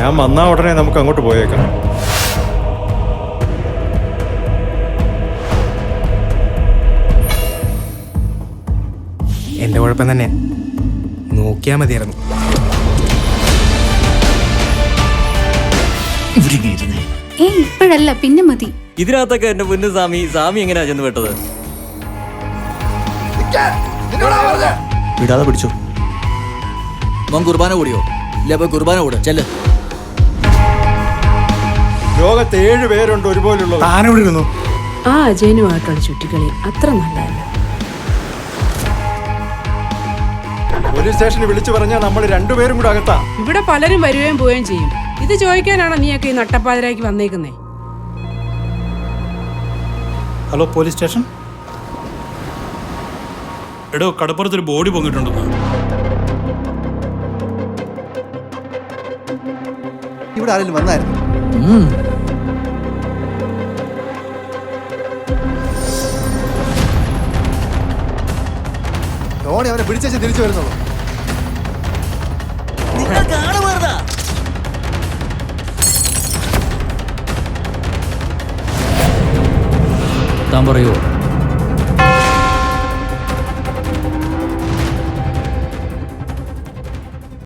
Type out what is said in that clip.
ഞാൻ വന്നാൽ ഉടനെ നമുക്ക് അങ്ങോട്ട് പോയേക്കാം. എൻ്റെ കുഴപ്പം തന്നെ, നോക്കിയാൽ മതിയായിരുന്നു. ഇപ്പോഴല്ല, പിന്നെ മതി. ഇതിനകത്തൊക്കെ എന്റെ പൊന്നു സ്വാമി എങ്ങനെയാ ചെന്ന് പെട്ടത്? വിടാതെ പിടിച്ചോ. മോൻ കുർബാന കൂടിയോ? ഇല്ല, പോയി കുർബാന കൂടെ ചെല്ല്. ലോകത്ത് 7 പേരുണ്ട് ഒരുപോലുള്ളത്. താനെവിടെ ഇരുന്നു? ആ അജയനുമായിട്ടുള്ള ചുറ്റിക്കളി അത്ര നല്ലതല്ല. പോലീസ് സ്റ്റേഷനിൽ വിളിച്ചു പറഞ്ഞാൽ നമ്മൾ 2 പേരും കൂടെ അകത്താ. ഇവിടെ പലരും വരുകയും പോവുകയും ചെയ്യും. ഇത് ചോദിക്കാനാണോ നീയൊക്കെ ഈ നട്ടപ്പാതിരാക്കി വന്നേക്കുന്നേ? Hello, police station. എടോ, കടപ്പുറത്തൊരു ബോഡി പൊങ്ങിട്ടുണ്ടെന്ന്. ഇവിടെ ആരെങ്കിലും വന്നായിരുന്നു? ടോണി അവനെ പിടിച്ചു തിരിച്ചു വരുന്നുള്ളൂ. താൻ പറയോ?